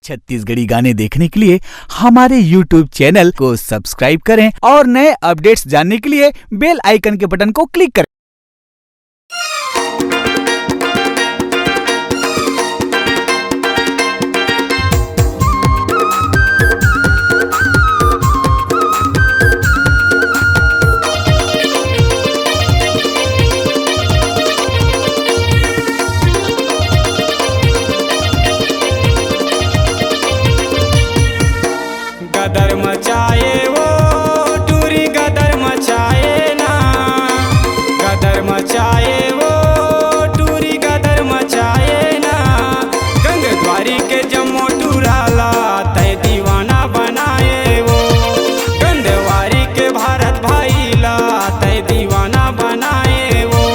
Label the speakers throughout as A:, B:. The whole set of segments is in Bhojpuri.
A: छत्तीसगढ़ी गाने देखने के लिए हमारे YouTube चैनल को सब्सक्राइब करें और नए अपडेट्स जानने के लिए बेल आइकन के बटन को क्लिक करें।
B: गदर मचाए वो टूरी गदर मचाए ना, गदर मचाए वो टूरी गदर मचाए ना। गंगद्वारी के जम्मो टूराला तय दीवाना बनाए वो, गंगद्वारी के भारत भाईला तय दीवाना बनाए वो।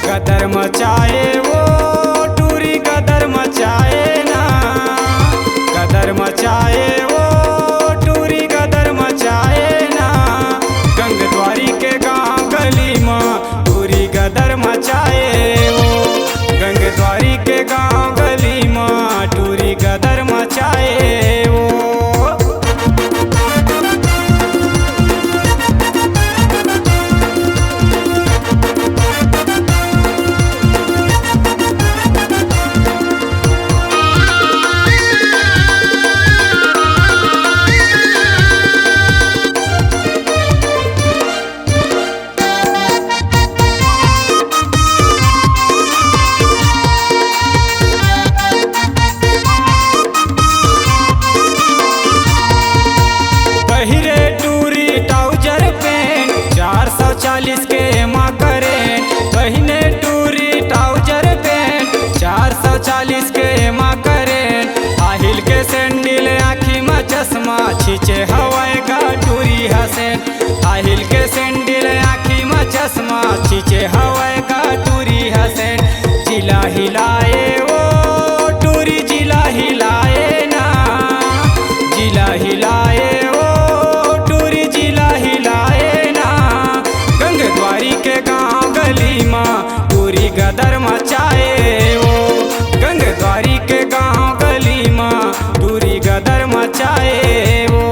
B: गदर मचाए वो टूरी गदर मचाए ना, गदर मचाए गदर मचाए वो, गंगद्वारी के गांव गली माँ टूरी गदर मचाए वो। के माँ करें बहिने टूरी ट्राउजर पेंट 440 के माँ करें। आहिल के सैंडल आँखी में चश्मा छींचे हवाए का टूरी हसेन। आहिल के सैंडल आँखी में चश्मा छींचे हवाए का टूरी हसेन। जिला हिलाए वो टूरी जिला हिलाए ना, जिला हिलाए के गांव गली माँ टूरी गदर मचाए वो, गंगद्वारी के गांव गली माँ टूरी गदर मचाए वो।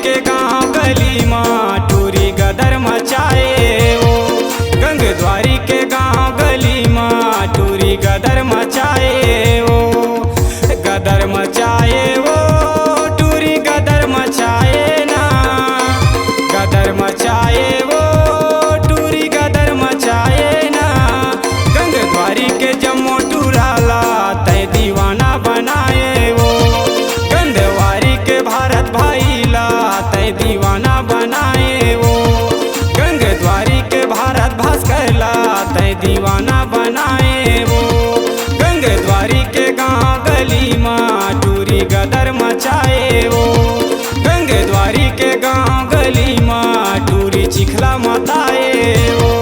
B: के गांव गली माँ टूरी गदर मचाए वो, गंगद्वारी के गांव गली माँ टूरी गदर मचाए वो। गदर मचाए वो टूरी गदर मचाए ना, गदर मचाए वो टूरी गदर मचाए ना। गंगद्वारी के जम्मो टूराला तय दीवाना बनाए वो, गंगद्वारी के भारत भाईला तय दीवाना बनाए वो। गंगद्वारी के भारत भास्करला तय दीवाना बनाए वो। गंगद्वारी के गांव गली माँ टूरी गदर मचाए वो, गंगद्वारी के गांव गली माँ टूरी चिखला मचाए वो।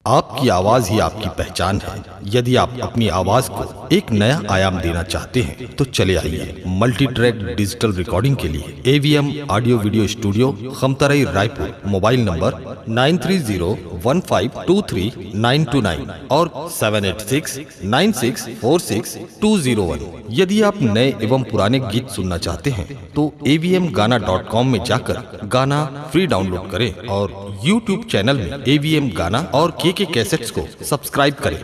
C: आपकी आपकी आवाज ही आपकी पहचान है। यदि आप अपनी आवाज को एक नया आयाम देना चाहते हैं तो चले आइए मल्टी ट्रैक डिजिटल रिकॉर्डिंग के लिए AVM audio video studio, Khamtarai, Raipur. Mobile number 9301523929 और 7869646201। यदि आप नए एवं पुराने गीत सुनना चाहते हैं तो avmgana.com में जाकर गाना फ्री डाउनलोड करें और YouTube चैनल में AVM गाना और KK कैसेट्स को सब्सक्राइब करें।